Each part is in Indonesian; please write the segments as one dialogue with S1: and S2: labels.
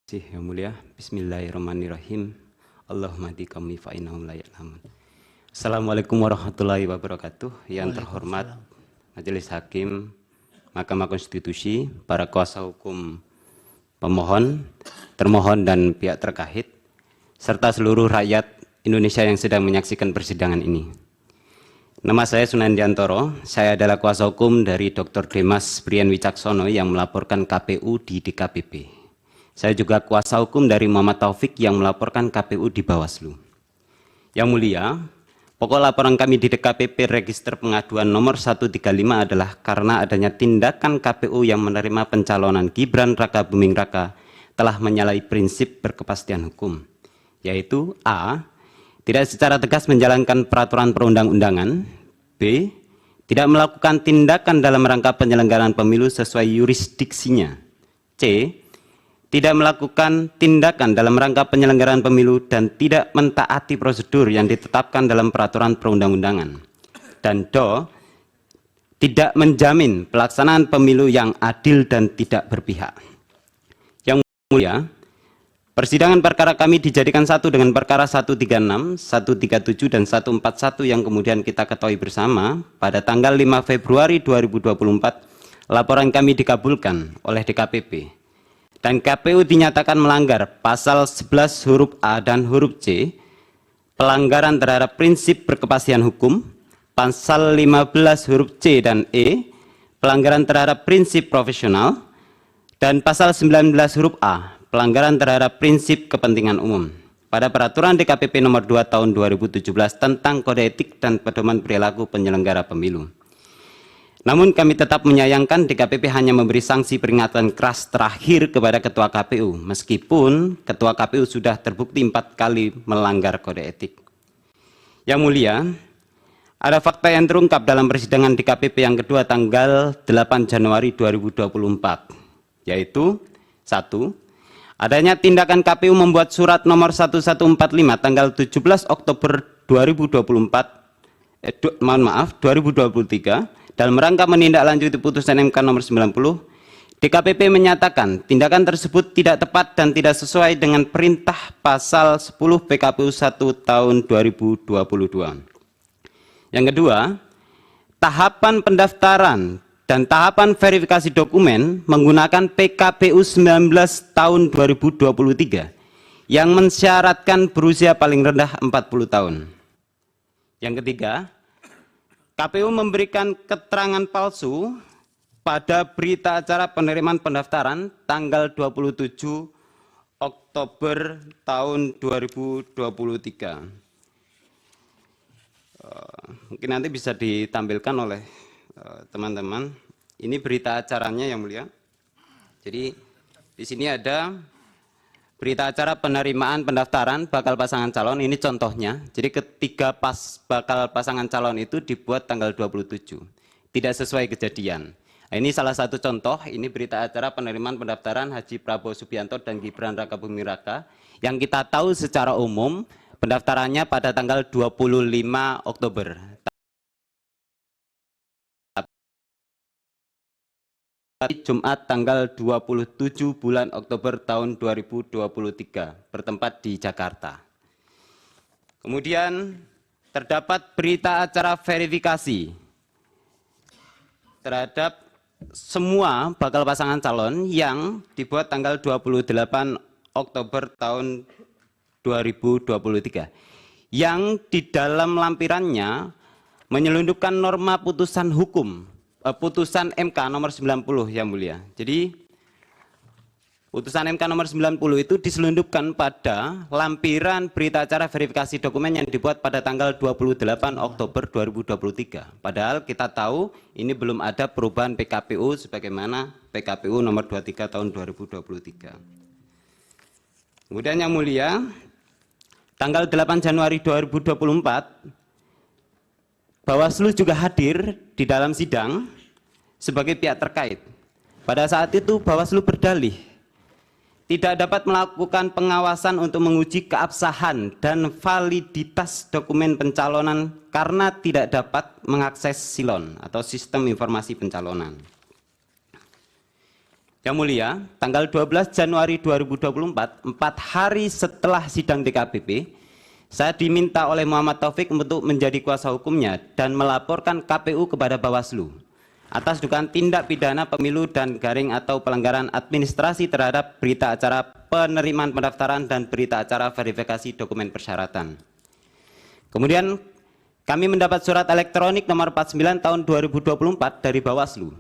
S1: Yang mulia, Bismillahirrahmanirrahim. Allahumma hdi qaumi fa innahum la ya'lamun. Assalamualaikum warahmatullahi wabarakatuh. Yang terhormat Majelis Hakim Mahkamah Konstitusi, para kuasa hukum pemohon, termohon dan pihak terkait, serta seluruh rakyat Indonesia yang sedang menyaksikan persidangan ini. Nama saya Sunandiantoro, saya adalah kuasa hukum dari Dr. Demas Brian Wicaksono yang melaporkan KPU di DKPP. Saya juga kuasa hukum dari Muhammad Taufik yang melaporkan KPU di Bawaslu. Yang mulia, pokok laporan kami di DKPP Register Pengaduan nomor 135 adalah karena adanya tindakan KPU yang menerima pencalonan Gibran Raka Buming Raka telah menyalahi prinsip berkepastian hukum, yaitu A. Tidak secara tegas menjalankan peraturan perundang-undangan, B. Tidak melakukan tindakan dalam rangka penyelenggaraan pemilu sesuai yurisdiksinya, C. Tidak melakukan tindakan dalam rangka penyelenggaraan pemilu dan tidak mentaati prosedur yang ditetapkan dalam peraturan perundang-undangan, dan D. Tidak menjamin pelaksanaan pemilu yang adil dan tidak berpihak. Yang mulia, persidangan perkara kami dijadikan satu dengan perkara 136, 137, dan 141 yang kemudian kita ketahui bersama pada tanggal 5 Februari 2024, laporan kami dikabulkan oleh DKPP. Dan KPU dinyatakan melanggar pasal 11 huruf A dan huruf C, pelanggaran terhadap prinsip berkepastian hukum, pasal 15 huruf C dan E, pelanggaran terhadap prinsip profesional, dan pasal 19 huruf A, pelanggaran terhadap prinsip kepentingan umum pada peraturan DKPP nomor 2 tahun 2017 tentang kode etik dan pedoman perilaku penyelenggara pemilu. Namun kami tetap menyayangkan DKPP hanya memberi sanksi peringatan keras terakhir kepada Ketua KPU, meskipun Ketua KPU sudah terbukti 4 kali melanggar kode etik. Yang mulia, ada fakta yang terungkap dalam persidangan DKPP yang kedua tanggal 8 Januari 2024, yaitu 1. Adanya tindakan KPU membuat surat nomor 1145 tanggal 17 Oktober 2023 dalam rangka menindaklanjuti putusan MK nomor 90, DKPP menyatakan tindakan tersebut tidak tepat dan tidak sesuai dengan perintah pasal 10 PKPU 1 tahun 2022. Yang kedua, tahapan pendaftaran dan tahapan verifikasi dokumen menggunakan PKPU 19 tahun 2023 yang mensyaratkan berusia paling rendah 40 tahun. Yang ketiga, KPU memberikan keterangan palsu pada berita acara penerimaan pendaftaran tanggal 27 Oktober tahun 2023. Mungkin nanti bisa ditampilkan oleh teman-teman. Ini berita acaranya yang mulia. Jadi di sini ada berita acara penerimaan pendaftaran bakal pasangan calon, ini contohnya. Jadi ketiga bakal pasangan calon itu dibuat tanggal 27. Tidak sesuai kejadian. Nah, ini salah satu contoh, ini berita acara penerimaan pendaftaran Haji Prabowo Subianto dan Gibran Raka Buming Raka yang kita tahu secara umum pendaftarannya pada tanggal 25 Oktober. Jumat tanggal 27 bulan Oktober tahun 2023 bertempat di Jakarta. Kemudian terdapat berita acara verifikasi terhadap semua bakal pasangan calon yang dibuat tanggal 28 Oktober tahun 2023 yang di dalam lampirannya menyelundupkan norma putusan hukum, putusan MK nomor 90 yang mulia. Jadi putusan MK nomor 90 itu diselundupkan pada lampiran berita acara verifikasi dokumen yang dibuat pada tanggal 28 Oktober 2023. Padahal kita tahu ini belum ada perubahan PKPU sebagaimana PKPU nomor 23 tahun 2023. Kemudian yang mulia, tanggal 8 Januari 2024 Bawaslu juga hadir di dalam sidang sebagai pihak terkait. Pada saat itu Bawaslu berdalih tidak dapat melakukan pengawasan untuk menguji keabsahan dan validitas dokumen pencalonan karena tidak dapat mengakses SILON atau Sistem Informasi Pencalonan. Yang Mulia, tanggal 12 Januari 2024, 4 hari setelah sidang DKPP, saya diminta oleh Muhammad Taufik untuk menjadi kuasa hukumnya dan melaporkan KPU kepada Bawaslu atas dugaan tindak pidana pemilu dan garing atau pelanggaran administrasi terhadap berita acara penerimaan pendaftaran dan berita acara verifikasi dokumen persyaratan. Kemudian kami mendapat surat elektronik nomor 49 tahun 2024 dari Bawaslu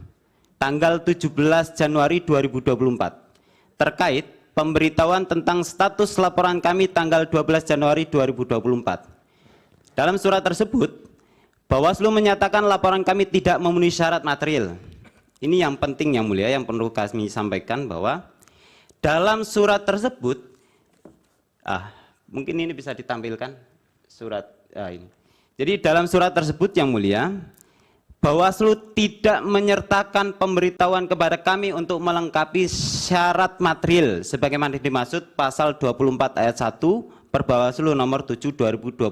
S1: tanggal 17 Januari 2024 terkait pemberitahuan tentang status laporan kami tanggal 12 Januari 2024. Dalam surat tersebut, Bawaslu menyatakan laporan kami tidak memenuhi syarat material. Ini yang penting yang mulia, yang perlu kami sampaikan bahwa dalam surat tersebut, mungkin ini bisa ditampilkan surat ini. Jadi dalam surat tersebut yang mulia, Bawaslu tidak menyertakan pemberitahuan kepada kami untuk melengkapi syarat material sebagaimana dimaksud pasal 24 ayat 1 Perbawaslu nomor 7 2022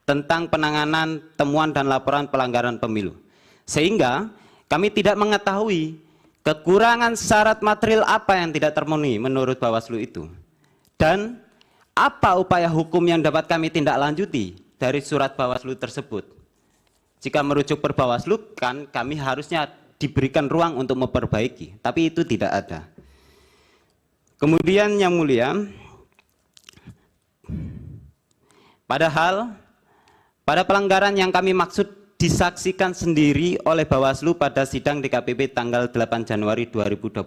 S1: tentang penanganan temuan dan laporan pelanggaran pemilu. Sehingga kami tidak mengetahui kekurangan syarat material apa yang tidak termenuhi menurut Bawaslu itu. Dan apa upaya hukum yang dapat kami tindak lanjuti dari surat Bawaslu tersebut. Jika merujuk per Bawaslu kan kami harusnya diberikan ruang untuk memperbaiki, tapi itu tidak ada. Kemudian yang mulia, padahal pada pelanggaran yang kami maksud disaksikan sendiri oleh Bawaslu pada sidang DKPP tanggal 8 Januari 2024.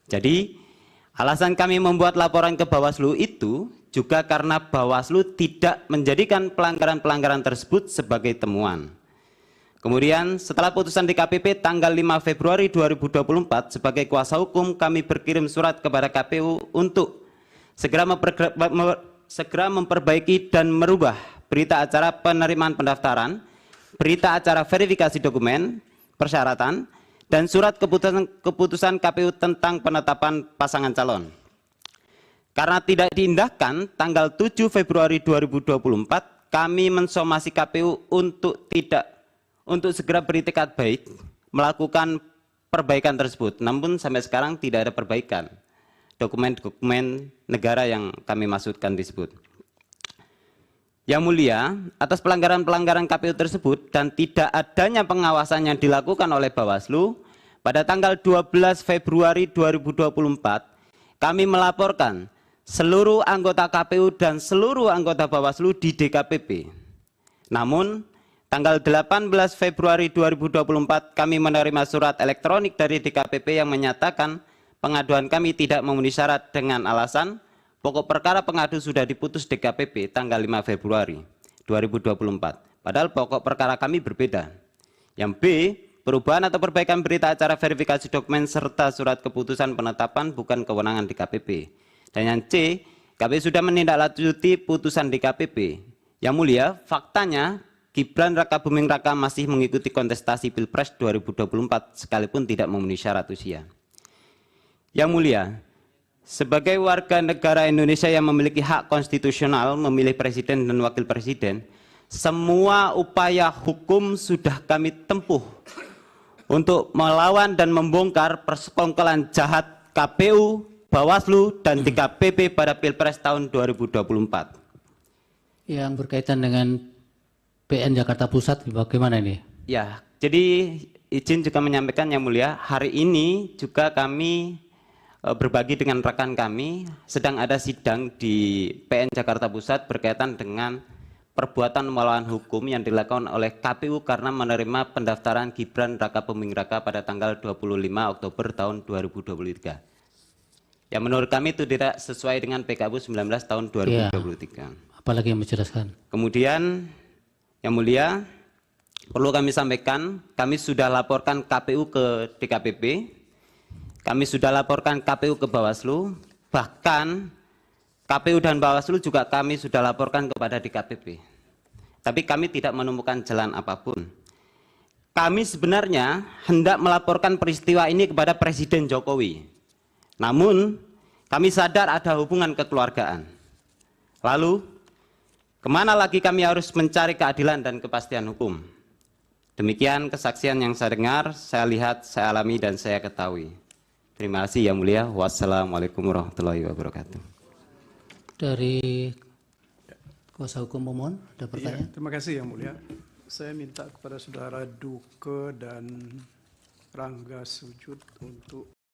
S1: Jadi, alasan kami membuat laporan ke Bawaslu itu juga karena Bawaslu tidak menjadikan pelanggaran-pelanggaran tersebut sebagai temuan. Kemudian, setelah putusan DKPP tanggal 5 Februari 2024, sebagai kuasa hukum kami berkirim surat kepada KPU untuk segera memperbaiki dan merubah berita acara penerimaan pendaftaran, berita acara verifikasi dokumen, persyaratan, dan surat keputusan KPU tentang penetapan pasangan calon. Karena tidak diindahkan, tanggal 7 Februari 2024, kami mensomasi KPU untuk segera beritikat baik melakukan perbaikan tersebut. Namun sampai sekarang tidak ada perbaikan dokumen-dokumen negara yang kami maksudkan disebut. Yang mulia, atas pelanggaran-pelanggaran KPU tersebut dan tidak adanya pengawasan yang dilakukan oleh Bawaslu, pada tanggal 12 Februari 2024, kami melaporkan seluruh anggota KPU dan seluruh anggota Bawaslu di DKPP. Namun, tanggal 18 Februari 2024, kami menerima surat elektronik dari DKPP yang menyatakan pengaduan kami tidak memenuhi syarat dengan alasan pokok perkara pengadu sudah diputus DKPP tanggal 5 Februari 2024. Padahal pokok perkara kami berbeda. Yang B, perubahan atau perbaikan berita acara verifikasi dokumen serta surat keputusan penetapan bukan kewenangan DKPP. Dan yang C, KPU sudah menindaklanjuti putusan DKPP. Yang mulia, faktanya Gibran Raka Buming Raka masih mengikuti kontestasi Pilpres 2024 sekalipun tidak memenuhi syarat usia. Yang mulia, sebagai warga negara Indonesia yang memiliki hak konstitusional memilih presiden dan wakil presiden, semua upaya hukum sudah kami tempuh untuk melawan dan membongkar persekongkolan jahat KPU, Bawaslu, dan DKPP pada Pilpres tahun 2024.
S2: Yang berkaitan dengan PN Jakarta Pusat, bagaimana ini?
S1: Ya, jadi izin juga menyampaikan yang mulia, hari ini juga kami berbagi dengan rekan kami, sedang ada sidang di PN Jakarta Pusat berkaitan dengan perbuatan melawan hukum yang dilakukan oleh KPU karena menerima pendaftaran Gibran Raka Buming Raka pada tanggal 25 Oktober tahun 2023. Yang menurut kami itu tidak sesuai dengan PKU 19 tahun 2023. Ya,
S2: apalagi yang menjelaskan.
S1: Kemudian, yang mulia, perlu kami sampaikan, kami sudah laporkan KPU ke DKPP, kami sudah laporkan KPU ke Bawaslu, bahkan KPU dan Bawaslu juga kami sudah laporkan kepada DKPP. Tapi kami tidak menemukan jalan apapun. Kami sebenarnya hendak melaporkan peristiwa ini kepada Presiden Jokowi. Namun, kami sadar ada hubungan kekeluargaan. Lalu, kemana lagi kami harus mencari keadilan dan kepastian hukum? Demikian kesaksian yang saya dengar, saya lihat, saya alami, dan saya ketahui. Terima kasih Yang Mulia. Wassalamualaikum warahmatullahi wabarakatuh.
S2: Dari kuasa hukum pemohon, ada
S3: Iya,
S2: pertanyaan?
S3: terima kasih Yang Mulia. Saya minta kepada Saudara Duke dan Rangga Sujud untuk